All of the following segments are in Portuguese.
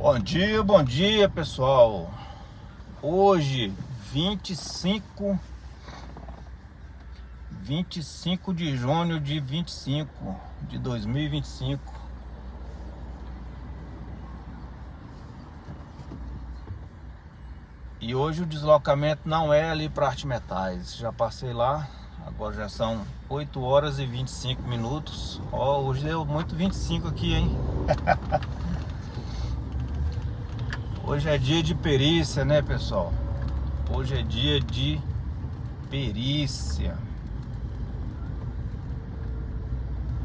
Bom dia pessoal. Hoje 25 de junho de 2025. E hoje o deslocamento não é ali para Arte Metais. Já passei lá, agora já são 8 horas e 25 minutos. Hoje deu muito 25 aqui, hein? Hoje é dia de perícia, né, pessoal? Hoje é dia de perícia.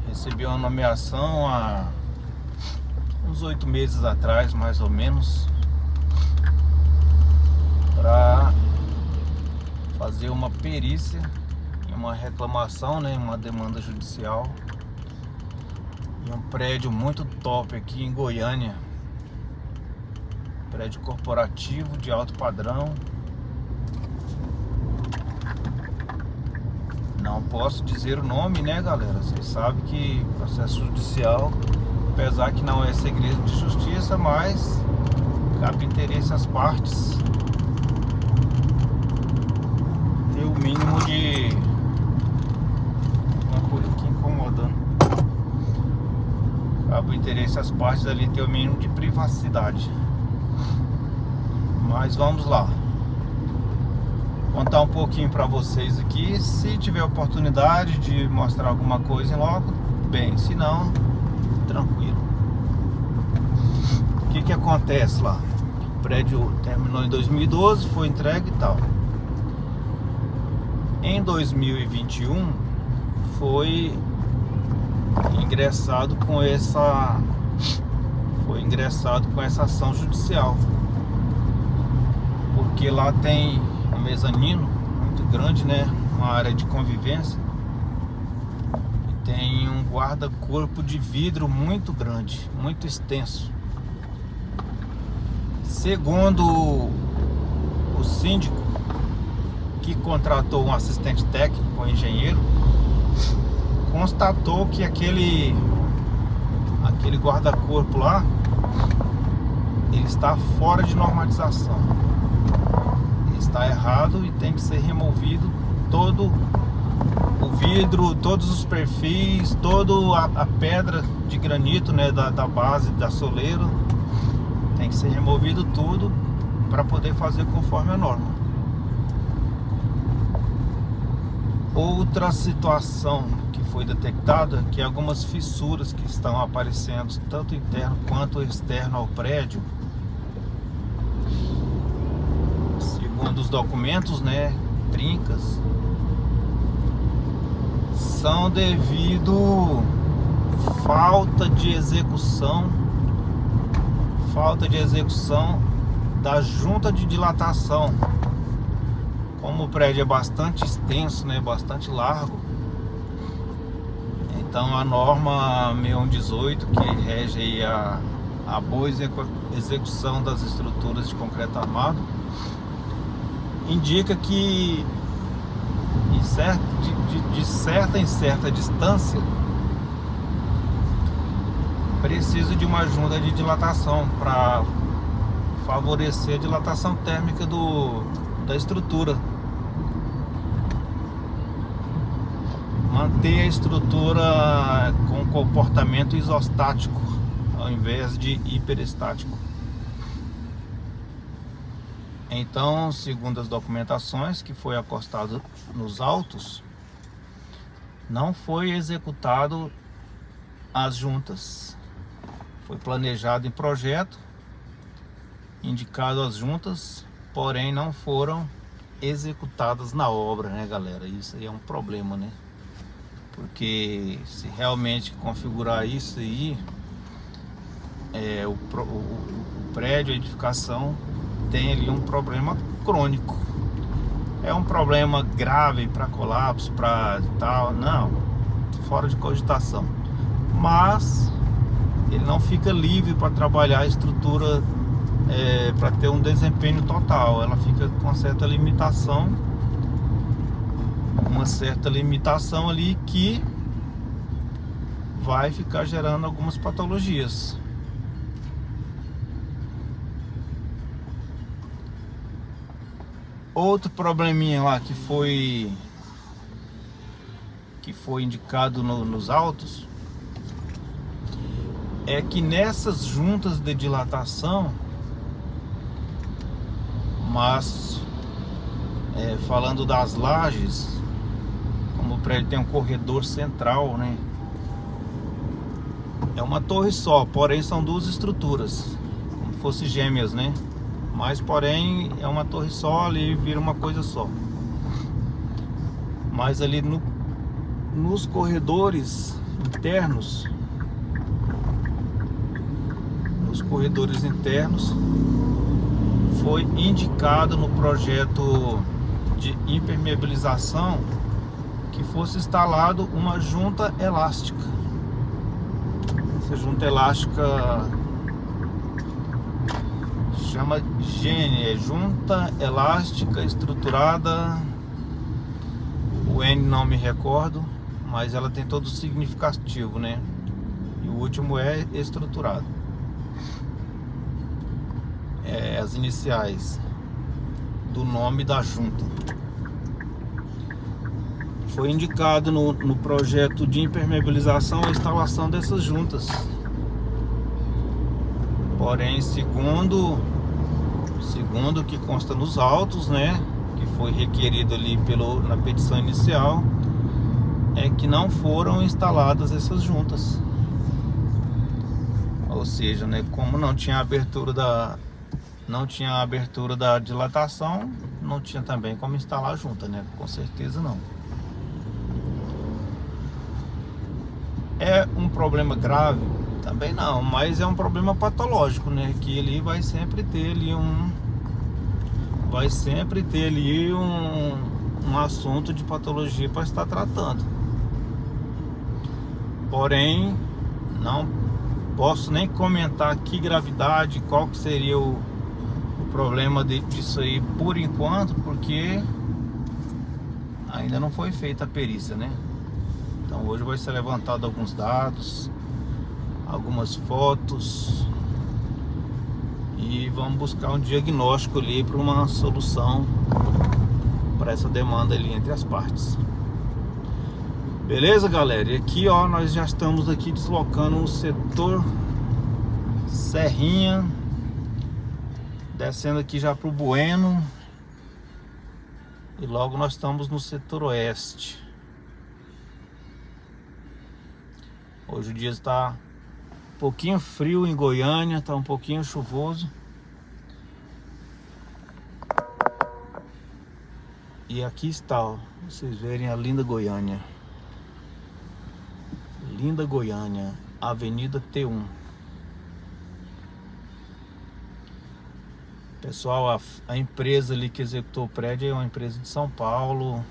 Recebi uma nomeação há uns 8 meses atrás, mais ou menos, para fazer uma perícia em uma reclamação, né, uma demanda judicial em um prédio muito top aqui em Goiânia. Prédio corporativo de alto padrão. Não posso dizer o nome, né, galera? Vocês sabem que processo judicial, apesar que não é segredo de justiça, mas cabe interesse às partes ter o mínimo de... uma coisa aqui incomodando. Cabe interesse às partes ali ter o mínimo de privacidade. Mas vamos lá, contar um pouquinho para vocês aqui. Se tiver oportunidade de mostrar alguma coisa em loco, bem, se não, tranquilo. O que acontece lá? O prédio terminou em 2012, foi entregue e tal. Em 2021 foi ingressado com essa ação judicial. Porque lá tem um mezanino muito grande, né? Uma área de convivência. E tem um guarda-corpo de vidro muito grande, muito extenso. Segundo o síndico, que contratou um assistente técnico, um engenheiro, constatou que aquele guarda-corpo lá, ele está fora de normatização. Está errado e tem que ser removido todo o vidro, todos os perfis, toda a pedra de granito, né, da base da soleira. Tem que ser removido tudo para poder fazer conforme a norma. Outra situação que foi detectada, que algumas fissuras que estão aparecendo tanto interno quanto externo ao prédio, dos documentos, né, trincas, são devido falta de execução da junta de dilatação. Como o prédio é bastante extenso, né, bastante largo, então a norma 6118, que rege aí a boa execução das estruturas de concreto armado, indica que de certa em certa distância precisa de uma junta de dilatação para favorecer a dilatação térmica da estrutura, manter a estrutura com comportamento isostático ao invés de hiperestático. Então, segundo as documentações que foi acostado nos autos, não foi executado as juntas. Foi planejado em projeto, indicado as juntas, porém não foram executadas na obra, né, galera? Isso aí é um problema, né? Porque se realmente configurar isso aí, o prédio, a edificação, tem ali um problema crônico. É um problema grave para colapso, para tal, não, fora de cogitação. Mas ele não fica livre para trabalhar a estrutura, para ter um desempenho total. Ela fica com uma certa limitação ali que vai ficar gerando algumas patologias. Outro probleminha lá que foi indicado nos autos é que nessas juntas de dilatação, mas falando das lajes, como o prédio tem um corredor central, né? É uma torre só, porém são duas estruturas, como se fossem gêmeas, né? Mas porém é uma torre só, ali vira uma coisa só. Mas ali nos corredores internos, foi indicado no projeto de impermeabilização que fosse instalado uma junta elástica. Essa junta elástica chama GEN, é Junta Elástica Estruturada. O N não me recordo, mas ela tem todo o significativo, né? E o último é estruturado. As iniciais do nome da junta. Foi indicado no projeto de impermeabilização a instalação dessas juntas. Porém, segundo o que consta nos autos, né, que foi requerido ali na petição inicial, é que não foram instaladas essas juntas. Ou seja, né, como não tinha abertura da dilatação, não tinha também como instalar a junta, né? Com certeza não. É um problema grave? Também não, mas é um problema patológico, né? Que ele vai sempre ter ali um assunto de patologia para estar tratando. Porém, não posso nem comentar que gravidade, qual que seria o problema disso aí por enquanto, porque ainda não foi feita a perícia, né? Então hoje vai ser levantado alguns dados, algumas fotos, e vamos buscar um diagnóstico ali para uma solução para essa demanda ali entre as partes. Beleza, galera? E aqui, ó, nós já estamos aqui deslocando o setor Serrinha, descendo aqui já para o Bueno, e logo nós estamos no setor oeste. Hoje o dia está um pouquinho frio em Goiânia, está um pouquinho chuvoso. E aqui está, ó, vocês verem a linda Goiânia. Linda Goiânia, Avenida T1. Pessoal, a empresa ali que executou o prédio é uma empresa de São Paulo.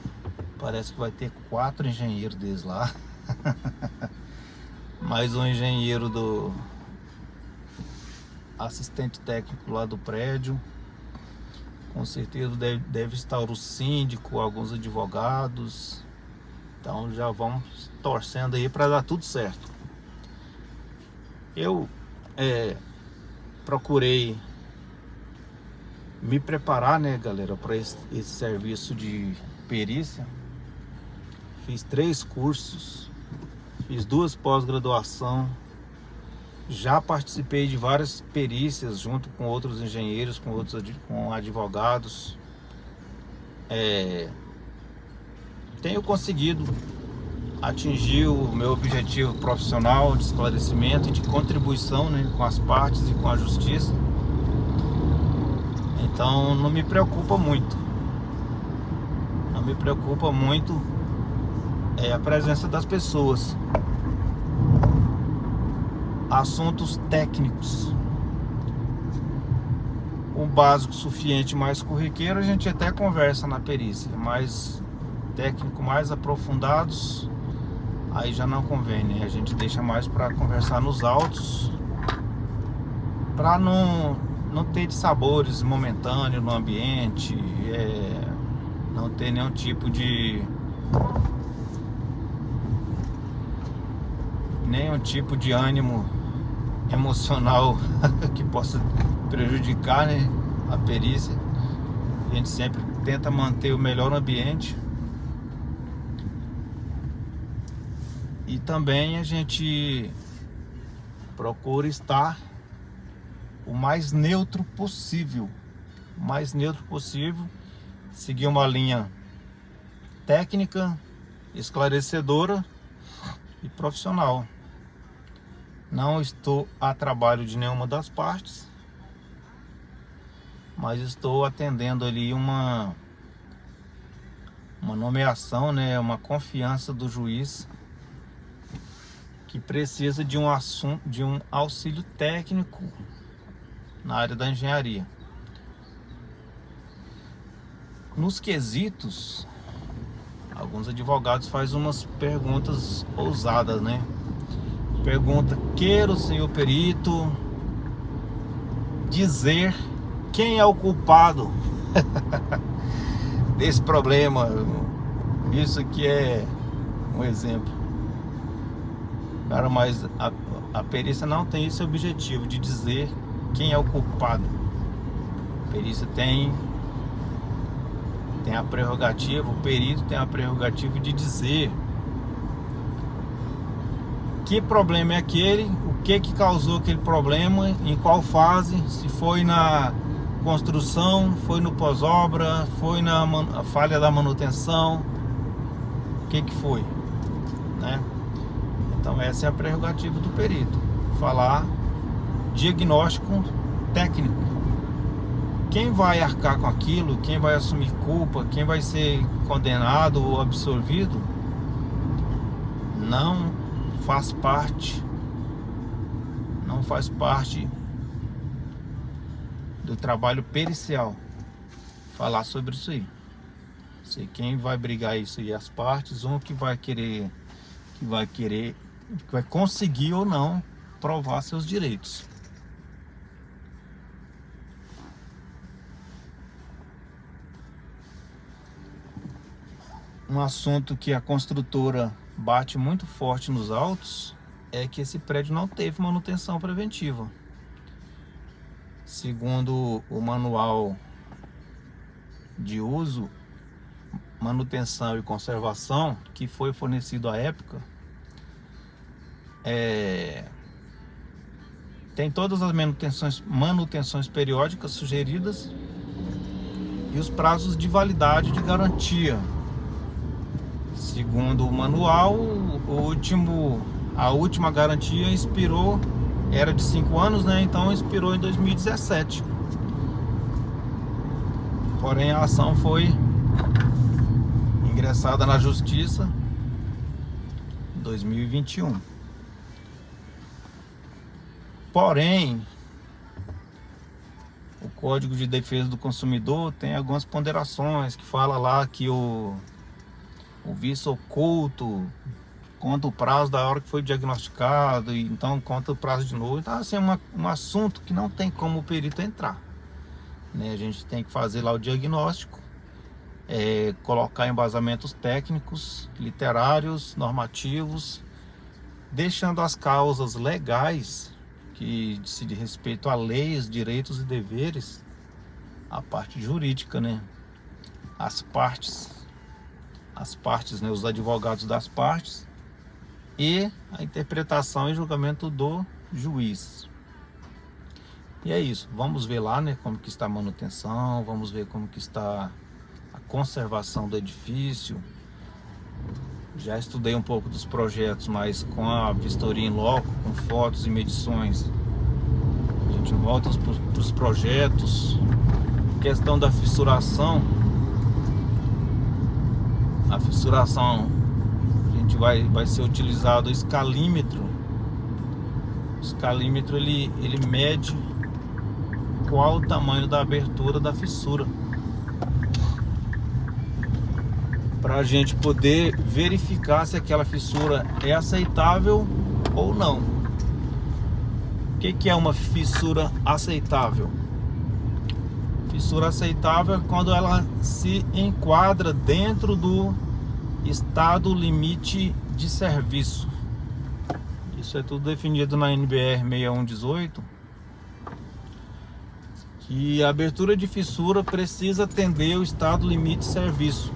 Parece que vai ter 4 engenheiros deles lá. Mais um engenheiro do assistente técnico lá do prédio. Com certeza deve estar o síndico, alguns advogados. Então já vamos torcendo aí para dar tudo certo. Eu procurei me preparar, né, galera, para esse serviço de perícia. Fiz 3 cursos, fiz 2 pós-graduação, já participei de várias perícias junto com outros engenheiros, com advogados. Tenho conseguido atingir o meu objetivo profissional de esclarecimento e de contribuição, né, com as partes e com a justiça. Então não me preocupa muito. Não me preocupa muito a presença das pessoas. Assuntos técnicos, o básico suficiente, mais corriqueiro, a gente até conversa na perícia, mas técnico mais aprofundados, aí já não convém, né? A gente deixa mais para conversar nos autos, para não ter de sabores momentâneos no ambiente, não ter nenhum tipo de ânimo emocional que possa prejudicar, né, a perícia. A gente sempre tenta manter o melhor ambiente. E também a gente procura estar o mais neutro possível. O mais neutro possível. Seguir uma linha técnica, esclarecedora e profissional. Não estou a trabalho de nenhuma das partes, mas estou atendendo ali uma nomeação, né, uma confiança do juiz que precisa de um auxílio técnico na área da engenharia. Nos quesitos, alguns advogados fazem umas perguntas ousadas, né? Pergunta: queira o senhor perito dizer quem é o culpado desse problema? Isso aqui é um exemplo. Cara, mas a perícia não tem esse objetivo de dizer quem é o culpado. A perícia tem a prerrogativa, o perito tem a prerrogativa de dizer que problema é aquele, o que causou aquele problema, em qual fase, se foi na construção, foi no pós-obra, foi na falha da manutenção, o que foi, né? Então essa é a prerrogativa do perito, falar diagnóstico técnico. Quem vai arcar com aquilo, quem vai assumir culpa, quem vai ser condenado ou absolvido, não faz parte do trabalho pericial falar sobre isso aí. Sei quem vai brigar isso aí, as partes, um que vai conseguir ou não provar seus direitos. Um assunto que a construtora bate muito forte nos autos é que esse prédio não teve manutenção preventiva. Segundo o manual de uso, manutenção e conservação que foi fornecido à época, tem todas as manutenções periódicas sugeridas e os prazos de validade de garantia. Segundo o manual, a última garantia expirou, era de 5 anos, né? Então expirou em 2017. Porém, a ação foi ingressada na justiça em 2021. Porém, o Código de Defesa do Consumidor tem algumas ponderações que fala lá que o vício oculto conta o prazo da hora que foi diagnosticado, e então conta o prazo de novo. Então, assim, é um assunto que não tem como o perito entrar, né? A gente tem que fazer lá o diagnóstico, colocar embasamentos técnicos, literários, normativos, deixando as causas legais que se diz respeito a leis, direitos e deveres, a parte jurídica, né? As partes, né? Os advogados das partes e a interpretação e julgamento do juiz. E é isso, vamos ver lá, né, como que está a manutenção, vamos ver como que está a conservação do edifício. Já estudei um pouco dos projetos, mas com a vistoria em loco, com fotos e medições, a gente volta para os projetos. Questão da fissuração, a gente vai ser utilizado o escalímetro. O escalímetro ele mede qual o tamanho da abertura da fissura, para a gente poder verificar se aquela fissura é aceitável ou não. O que é uma fissura aceitável? Fissura aceitável é quando ela se enquadra dentro do estado limite de serviço. Isso é tudo definido na NBR 6118. que a abertura de fissura precisa atender o estado limite de serviço.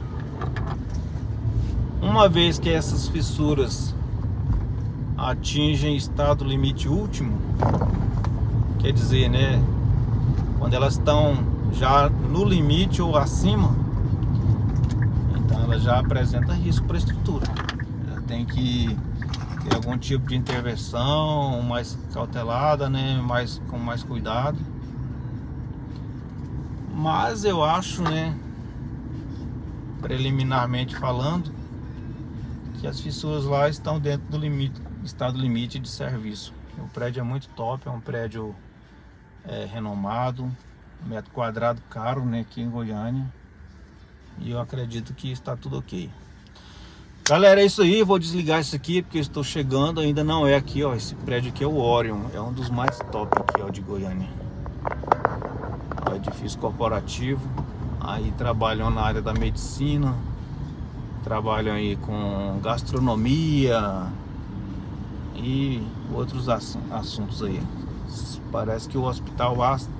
Uma vez que essas fissuras atingem estado limite último, quer dizer, né, quando elas estão já no limite ou acima, então ela já apresenta risco para a estrutura. Já tem que ter algum tipo de intervenção mais cautelada, né, com mais cuidado. Mas eu acho, né, preliminarmente falando, que as fissuras lá estão dentro do limite, estado limite de serviço. O prédio é muito top, é um prédio renomado, metro quadrado caro, né, aqui em Goiânia. E eu acredito que está tudo ok. Galera, é isso aí, vou desligar isso aqui porque eu estou chegando, ainda não é aqui, ó. Esse prédio aqui é o Orion, é um dos mais top aqui, ó, de Goiânia. É um edifício corporativo, aí trabalham na área da medicina, trabalham aí com gastronomia e outros assuntos aí. Parece que o Hospital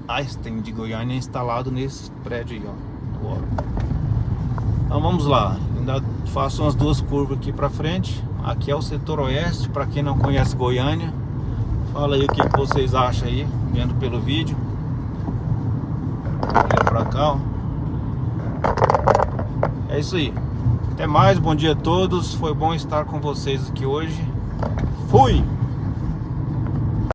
Einstein de Goiânia é instalado nesse prédio aí, ó, no Orion. Então vamos lá, ainda faço umas duas curvas aqui pra frente. Aqui é o setor oeste, para quem não conhece Goiânia. Fala aí o que vocês acham aí, vendo pelo vídeo. Olha pra cá, ó. É isso aí. Até mais, bom dia a todos. Foi bom estar com vocês aqui hoje. Fui!